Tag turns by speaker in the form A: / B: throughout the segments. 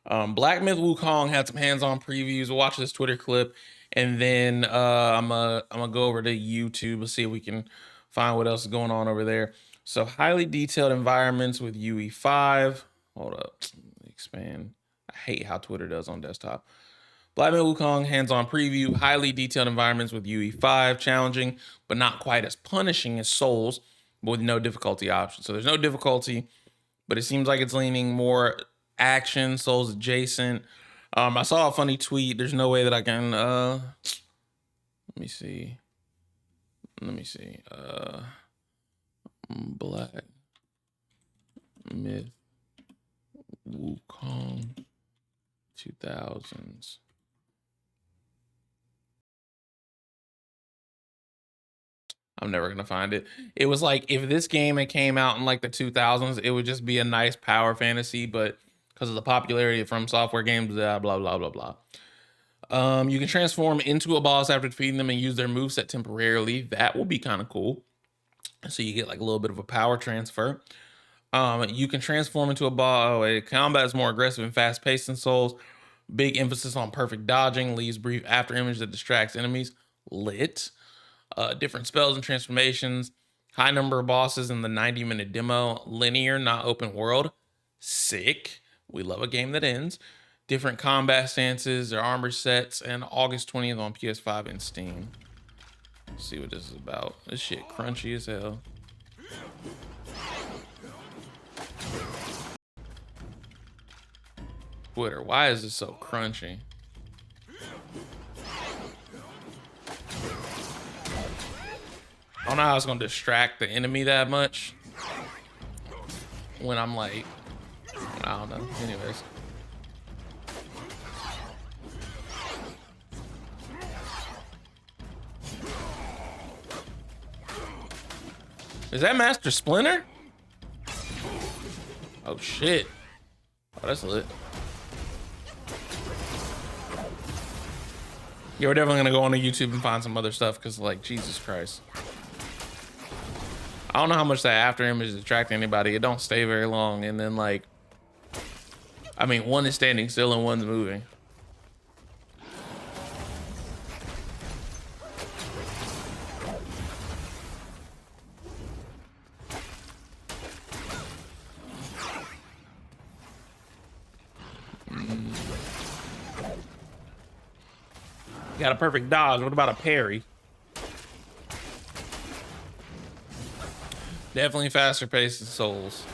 A: Black Myth Wukong had some hands-on previews. We'll watch this Twitter clip, and then I'm gonna go over to YouTube and see if we can find what else is going on over there. So highly detailed environments with UE5. Hold up, expand. I hate how Twitter does on desktop. Black Myth Wukong hands-on preview. Highly detailed environments with UE5. Challenging, but not quite as punishing as Souls, but with no difficulty option. So there's no difficulty, but it seems like it's leaning more action, Souls adjacent. I saw a funny tweet. There's no way that I can let me see. Black Myth Wukong 2000s. I'm never gonna find it. It was like if this game had came out in like the 2000s, it would just be a nice power fantasy, but because of the popularity of From Software games, blah blah blah blah blah. You can transform into a boss after defeating them and use their moveset temporarily. That will be kind of cool. So you get like a little bit of a power transfer. You can transform into a boss. Combat is more aggressive and fast-paced in Souls. Big emphasis on perfect dodging. Leaves brief after image that distracts enemies. Lit. Different spells and transformations. High number of bosses in the 90-minute demo. Linear, not open world. Sick. We love a game that ends. Different combat stances, their armor sets, and August 20th on PS5 and Steam. Let's see what this is about. This shit crunchy as hell. Twitter, why is this so crunchy? I don't know how it's gonna distract the enemy that much when I'm like, I don't know. Anyways. Is that Master Splinter? Oh shit. Oh, that's lit. Yeah, we're definitely gonna go on to YouTube and find some other stuff because, like, Jesus Christ. I don't know how much that after image distracts anybody. It don't stay very long, and then like, I mean, one is standing still and one's moving. Got a perfect dodge. What about a parry? Definitely faster paced than Souls.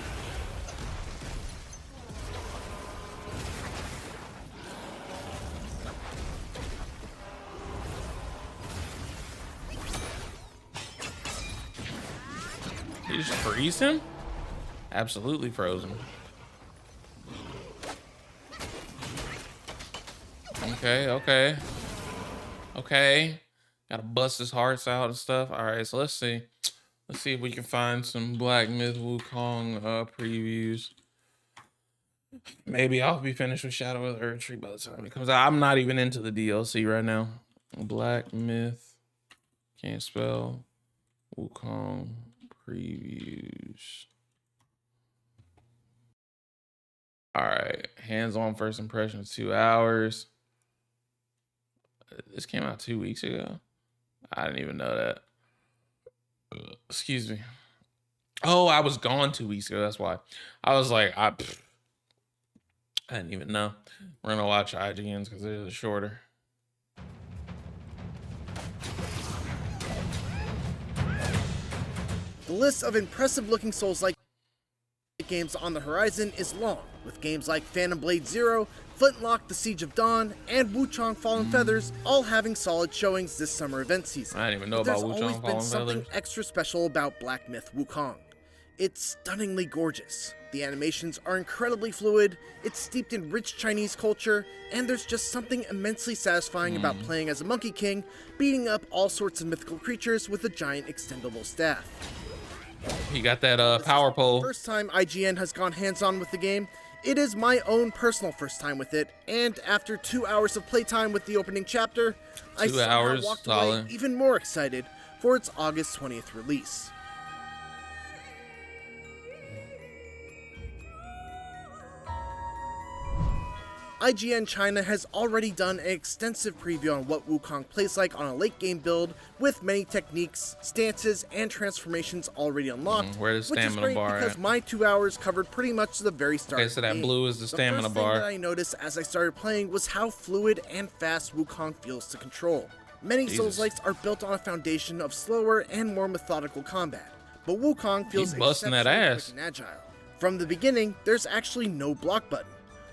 A: Did you just freeze him? Absolutely frozen. Okay. Gotta bust his hearts out and stuff. All right, so let's see. Let's see if we can find some Black Myth Wukong previews. Maybe I'll be finished with Shadow of the Earth Tree by the time it comes out. I'm not even into the DLC right now. Black Myth, can't spell, Wukong previews. All right, hands-on first impressions, 2 hours. This came out 2 weeks ago. I didn't even know that. Excuse me. Oh, I was gone 2 weeks ago. That's why. I was like, I didn't even know. We're gonna watch IGNs because it is shorter.
B: The list of impressive-looking Souls-like games on the horizon is long, with games like Phantom Blade Zero, Flintlock: The Siege of Dawn, and Wukong Fallen Feathers all having solid showings this summer event season.
A: I didn't even know about Wukong Fallen Feathers.
B: There's always been something extra special about Black Myth Wukong. It's stunningly gorgeous. The animations are incredibly fluid, it's steeped in rich Chinese culture, and there's just something immensely satisfying about playing as a Monkey King, beating up all sorts of mythical creatures with a giant extendable staff.
A: He got that power pole.
B: First time IGN has gone hands-on with the game, it is my own personal first time with it, and after 2 hours of playtime with the opening chapter, I somehow walked away even more excited for its August 20th release. IGN China has already done an extensive preview on what Wukong plays like on a late game build, with many techniques, stances, and transformations already unlocked,
A: Where the
B: which is
A: stamina
B: great
A: bar
B: because
A: at?
B: my 2 hours covered pretty much the very start
A: Okay,
B: of
A: so
B: the
A: that
B: game.
A: blue is the stamina
B: first
A: bar.
B: thing that I noticed as I started playing was how fluid and fast Wukong feels to control. Many
A: Jesus.
B: Souls-likes are built on a foundation of slower and more methodical combat, but Wukong feels
A: busting that
B: exceptionally
A: ass.
B: quick and agile. From the beginning, there's actually no block button.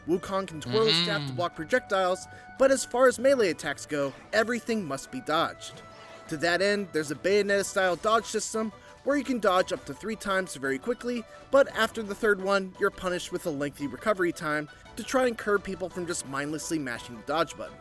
B: Wukong can twirl his staff to block projectiles, but as far as melee attacks go, everything must be dodged. To that end, there's a Bayonetta-style dodge system where you can dodge up to 3 times very quickly, but after the 3rd one, you're punished with a lengthy recovery time to try and curb people from just mindlessly mashing the dodge button.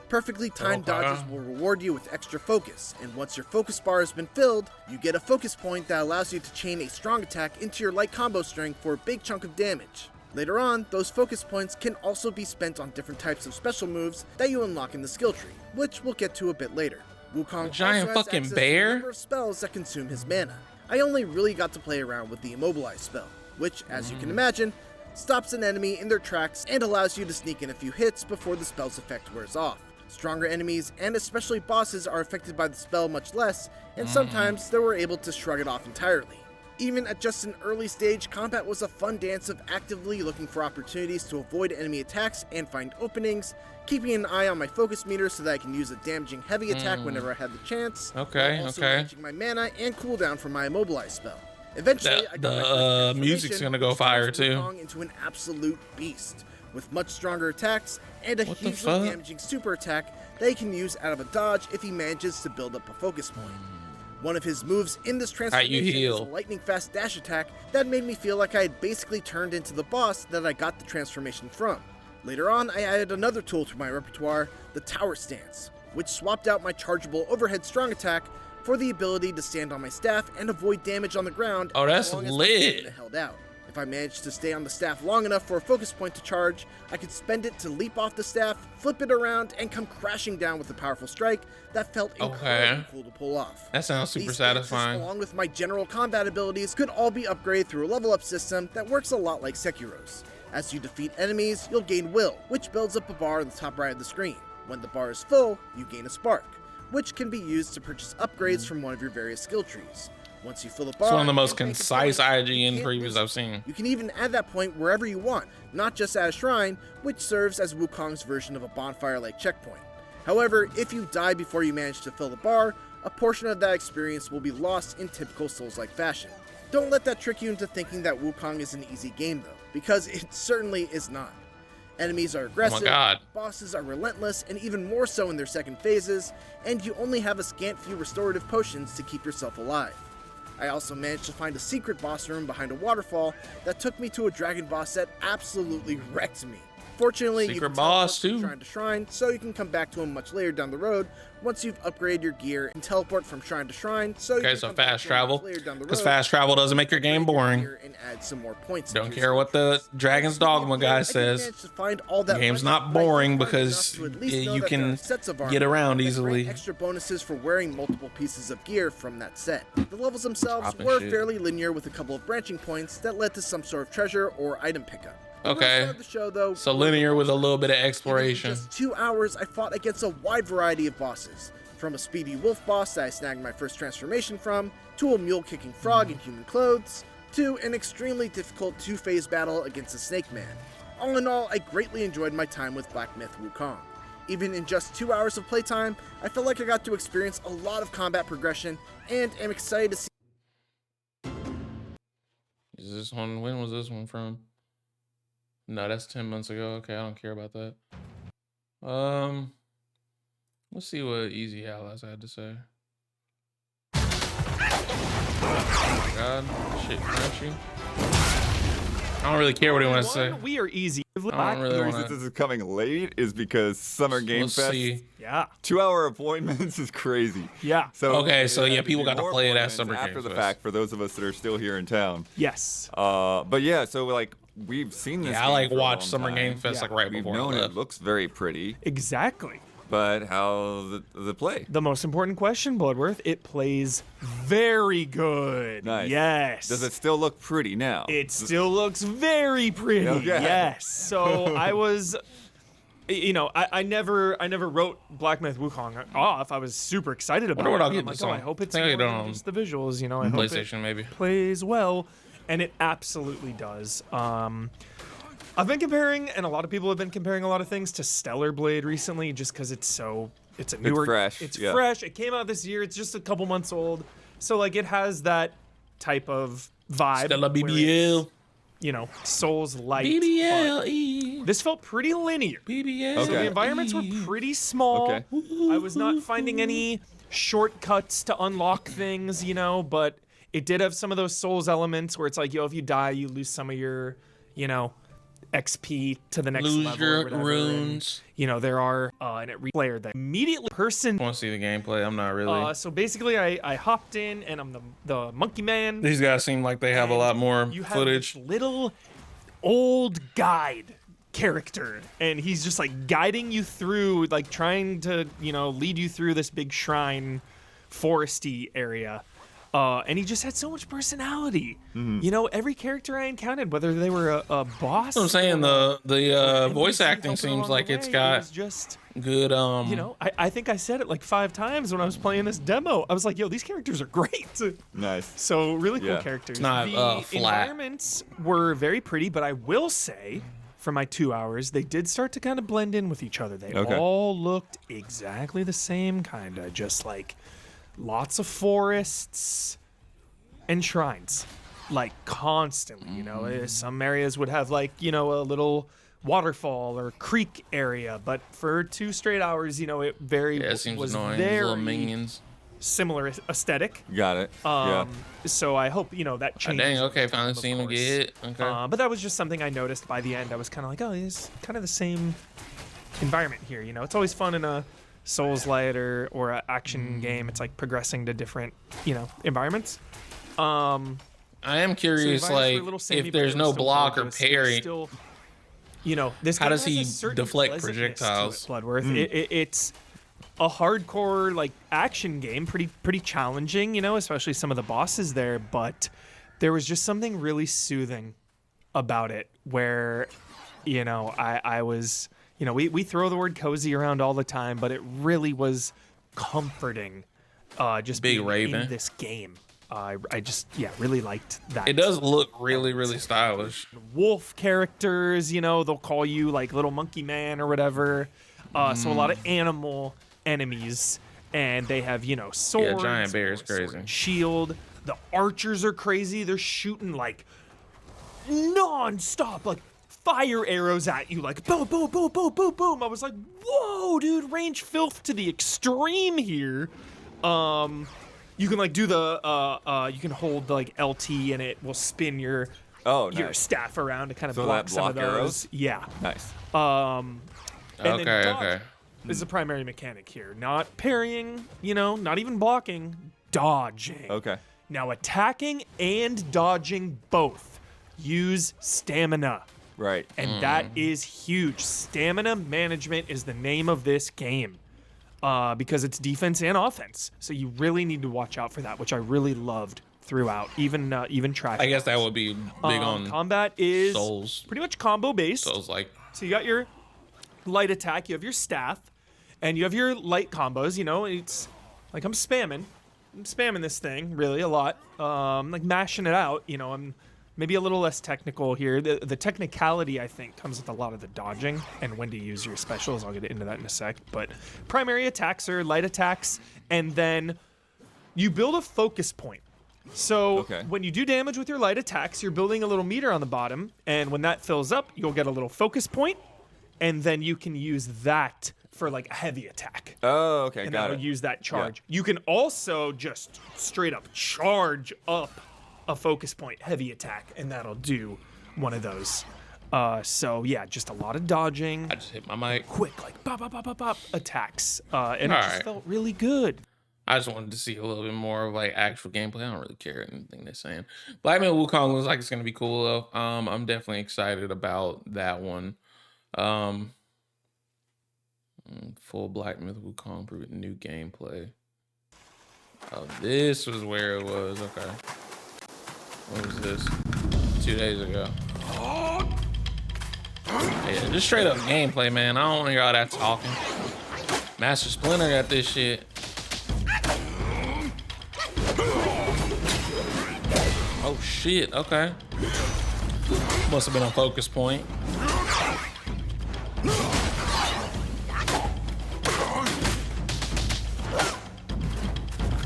B: Perfectly timed dodges will reward you with extra focus, and once your focus bar has been filled, you get a focus point that allows you to chain a strong attack into your light combo string for a big chunk of damage. Later on, those focus points can also be spent on different types of special moves that you unlock in the skill tree, which we'll get to a bit later. Wukong
A: giant
B: also has
A: fucking
B: access to
A: bear?
B: a number of spells that consume his mana. I only really got to play around with the Immobilize spell, which, as you can imagine, stops an enemy in their tracks and allows you to sneak in a few hits before the spell's effect wears off. Stronger enemies, and especially bosses, are affected by the spell much less, and sometimes they were able to shrug it off entirely. Even at just an early stage, combat was a fun dance of actively looking for opportunities to avoid enemy attacks and find openings, keeping an eye on my focus meter so that I can use a damaging heavy attack whenever I had the chance,
A: Okay,
B: while also
A: okay.
B: managing my mana and cooldown for my Immobilize spell. Eventually, I got my
A: The
B: first
A: music's
B: transformation,
A: gonna go
B: which
A: fire,
B: turns
A: too.
B: Wukong into an absolute beast, with much stronger attacks and a
A: What the
B: hugely
A: fuck?
B: damaging super attack that he can use out of a dodge if he manages to build up a focus point. One of his moves in this transformation is a
A: heal?
B: lightning fast dash attack that made me feel like I had basically turned into the boss that I got the transformation from. Later on, I added another tool to my repertoire, the Tower Stance, which swapped out my chargeable overhead strong attack for the ability to stand on my staff and avoid damage on the ground
A: Oh, that's
B: as long as my
A: lit.
B: stamina held out. If I managed to stay on the staff long enough for a focus point to charge, I could spend it to leap off the staff, flip it around, and come crashing down with a powerful strike that felt incredibly cool to pull off.
A: That sounds super
B: These stances,
A: satisfying.
B: along with my general combat abilities, could all be upgraded through a level up system that works a lot like Sekiro's. As you defeat enemies, you'll gain will, which builds up a bar on the top right of the screen. When the bar is full, you gain a spark, which can be used to purchase upgrades from one of your various skill trees. Once you fill the bar,
A: It's one of the most
B: and rank a
A: concise
B: point, you
A: IGN
B: can't
A: previews
B: lose
A: I've
B: it.
A: seen.
B: You can even add that point wherever you want, not just at a shrine, which serves as Wukong's version of a bonfire-like checkpoint. However, if you die before you manage to fill the bar, a portion of that experience will be lost in typical Souls-like fashion. Don't let that trick you into thinking that Wukong is an easy game though, because it certainly is not. Enemies are aggressive,
A: God.
B: bosses are relentless, and even more so in their second phases, and you only have a scant few restorative potions to keep yourself alive. I also managed to find a secret boss room behind a waterfall that took me to a dragon boss that absolutely wrecked me. Fortunately, you
A: Secret
B: can
A: boss,
B: teleport from
A: too.
B: shrine to shrine, so you can come back to him much later down the road once you've upgraded your gear, and teleport from shrine to shrine, so you
A: Okay,
B: can
A: so
B: come back
A: fast
B: to him much
A: travel.
B: later down the
A: Because
B: road,
A: fast travel doesn't make your game
B: upgrade
A: boring.
B: gear and add some more points
A: Don't
B: into
A: care
B: your
A: what the
B: skill trees.
A: Dragon's Dogma guy
B: I did
A: says.
B: manage to find all that
A: Game's
B: legend
A: not
B: right
A: boring
B: enough
A: because
B: to at least know
A: you
B: that there
A: can
B: are sets of
A: get
B: armor
A: around
B: that
A: easily.
B: grant extra bonuses for wearing multiple pieces of gear from that set. The levels themselves
A: Dropping
B: were
A: shit.
B: fairly linear with a couple of branching points that led to some sort of treasure or item pickup. The real
A: Okay.
B: star of the show, though,
A: So
B: were the
A: linear with a
B: boss
A: little bit of
B: Even in
A: exploration.
B: just 2 hours, I fought against a wide variety of bosses, from a speedy wolf boss that I snagged my first transformation from, to a mule-kicking frog in human clothes, to an extremely difficult 2-phase battle against a snake man. All in all, I greatly enjoyed my time with Black Myth Wukong. Even in just 2 hours of playtime, I felt like I got to experience a lot of combat progression, and am excited to see
A: Is this one? When was this one from? No, that's 10 months ago. Okay, I don't care about that. Let's see what Easy Allies had to say. Oh God, shit, crunchy. I don't really care what he wants to say.
C: We are easy.
A: I don't
D: The
A: really
D: reason
A: want
D: this
A: to.
D: is coming late is because Summer Game
A: Let's
D: Fest,
A: see.
C: Yeah.
D: 2-hour appointments is crazy.
C: Yeah.
D: So
A: Okay, so yeah,
D: there
A: people
D: had
A: got to
D: be more
A: play it at
D: appointments
A: Summer
D: after
A: Games
D: the
A: Fest.
D: fact for those of us that are still here in town.
C: Yes.
D: But yeah, so like we've seen this.
A: Yeah, I
D: game
A: like
D: for a
A: watch
D: long
A: Summer
D: time.
A: Game Fest
C: Yeah.
A: like right
D: We've
A: before I
D: known
A: left.
D: it looks very pretty,
C: Exactly.
D: but how the play?
C: The most important question, Bloodworth, it plays very good.
D: Nice.
C: Yes.
D: Does it still look pretty now?
C: It still looks very pretty.
D: Okay.
C: Yes. So I was you know, I never wrote Black Myth Wukong off. I was super excited about
A: Wonder what
C: it.
A: I'll
C: I'm
A: get
C: like,
A: this
C: oh,
A: on.
C: I hope it's
A: I think
C: more
A: I
C: than
A: don't-
C: just the visuals. You know, I hope
A: PlayStation
C: it
A: maybe.
C: plays well, and it absolutely does. I've been comparing, and a lot of people have been comparing a lot of things to Stellar Blade recently, just because it's a newer,
D: fresh,
C: It's
D: yeah.
C: fresh. It came out this year. It's just a couple months old, so like it has that type of vibe.
A: Stella
C: where it's,
A: BBL.
C: you know, Souls light.
A: BBLE.
C: but This felt pretty linear.
A: BBL.
C: So the
D: Okay.
C: environments were pretty small.
D: Okay.
C: I was not finding any shortcuts to unlock things, you know, but it did have some of those Souls elements where it's like, yo, if you die, you lose some of your, you know, XP to the next
A: Lose
C: level or
A: your
C: whatever.
A: runes.
C: And, you know, there are, and it player that immediately person.
A: I want to see the gameplay. I'm not really.
C: So basically, I hopped in and I'm the monkey man.
A: These guys seem like they have a lot more
C: You have
A: footage.
C: this little old guide character, and he's just like guiding you through, like trying to, you know, lead you through this big shrine, foresty area. And he just had so much personality. You know, every character I encountered, whether they were a boss.
A: That's what I'm saying.
C: or
A: The
C: an
A: voice
C: NPC
A: acting
C: helping
A: seems
C: along
A: like
C: the
A: it's
C: way, it
A: got
C: was just,
A: good.
C: you know, I think I said it like 5 times when I was playing this demo. I was like, yo, these characters are great.
D: Nice.
C: So really cool
D: Yeah.
C: characters.
A: not,
C: the
A: flat.
C: environments were very pretty, but I will say, for my 2 hours, they did start to kind of blend in with each other. They
D: Okay.
C: all looked exactly the same, kind of just like lots of forests and shrines, like constantly. You know, some areas would have like, you know, a little waterfall or creek area, but for 2 straight hours, you know, it
A: Yeah, it seems
C: was
A: annoying. These
C: very
A: little minions.
C: similar aesthetic.
D: Got it. Yeah.
C: So I hope, you know, that
A: Ah,
C: changes.
A: dang.
C: over
A: Okay.
C: time,
A: Finally
C: of
A: seen them
C: course.
A: get hit. Okay.
C: But that was just something I noticed by the end. I was kind of like, oh, it's kind of the same environment here. You know, it's always fun in a Souls-light or an action game. It's like progressing to different, you know, environments.
A: I am
C: So
A: curious,
C: environments were
A: like,
C: a little samey,
A: if
C: but
A: there's
C: they were
A: no
C: still
A: block or
C: gorgeous. They were
A: parry.
C: Still, you know, this
A: How
C: game
A: does
C: has a
A: he
C: certain
A: deflect
C: pleasantness to it,
A: projectiles?
C: Bloodworth. It's a hardcore like action game, pretty challenging, you know, especially some of the bosses there. But there was just something really soothing about it, where, you know, I was, you know, we throw the word cozy around all the time, but it really was comforting. Just
A: Big
C: being
A: Raven.
C: in this game. I just really liked that.
A: It does look really, really stylish.
C: Wolf characters, you know, they'll call you like little monkey man or whatever. So a lot of animal enemies, and they have, you know, swords.
A: giant bear is
C: or sword
A: crazy.
C: and shield. The archers are crazy. They're shooting like non-stop, like fire arrows at you, like boom, boom, boom, boom, boom, boom. I was like, whoa, dude, range filth to the extreme here. You can like do the you can hold like LT and it will spin your
D: Oh,
C: your
D: nice.
C: staff around to kind of
D: So
C: block
D: that
C: some of
D: block
C: those.
D: arrows?
C: Yeah.
D: Nice.
C: And then
A: Okay,
C: dodge
A: okay.
C: is the primary mechanic here. Not parrying, you know, not even blocking, dodging.
D: Okay.
C: Now attacking and dodging both use stamina.
D: Right.
C: And that is huge. Stamina management is the name of this game. Because it's defense and offense. So you really need to watch out for that, which I really loved throughout, even track.
A: I guess that would be big on
C: combat is
A: Souls.
C: pretty much combo based.
A: Souls, like,
C: So you got your light attack, you have your staff, and you have your light combos. You know, it's like I'm spamming this thing really a lot, like mashing it out. You know, I'm maybe a little less technical here. The technicality, I think, comes with a lot of the dodging and when to use your specials. I'll get into that in a sec. But primary attacks are light attacks, and then you build a focus point. So
D: Okay.
C: when you do damage with your light attacks, you're building a little meter on the bottom, and when that fills up, you'll get a little focus point, and then you can use that for like a heavy attack.
D: Oh, okay.
C: And
D: Got
C: that'll
D: it.
C: use that charge. You can also just straight up charge up a focus point heavy attack, and that'll do one of those. So yeah, just a lot of dodging,
A: I just hit my mic.
C: quick like pop, pop, pop, pop, pop attacks, and it
A: All
C: just
A: right.
C: felt really good.
A: I just wanted to see a little bit more of like actual gameplay. I don't really care anything they're saying. Black Myth Wukong looks like it's gonna be cool though. I'm definitely excited about that one. Full Black Myth Wukong proving new gameplay. Oh, this was where it was. Okay. What was this? 2 days ago. Yeah, just straight up gameplay, man. I don't want to hear all that talking. Master Splinter got this shit. Oh shit, okay. Must have been a focus point.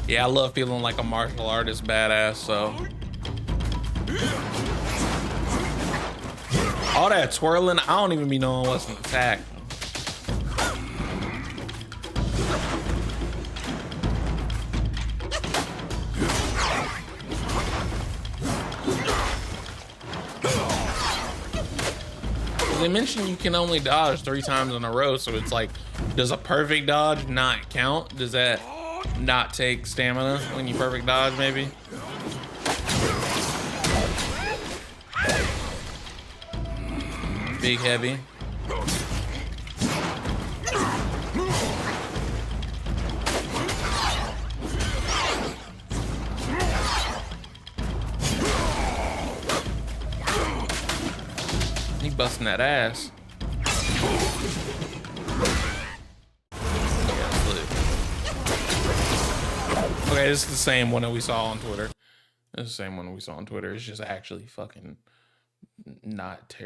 A: Yeah, I love feeling like a martial artist badass, so. All that twirling, I don't even be knowing what's an attack. They mentioned you can only dodge 3 times in a row, so it's like, does a perfect dodge not count? Does that not take stamina when you perfect dodge, maybe? Big heavy. He busting that ass. Okay, this is the same one that we saw on Twitter. It's the same one we saw on Twitter. It's just actually fucking not terrible.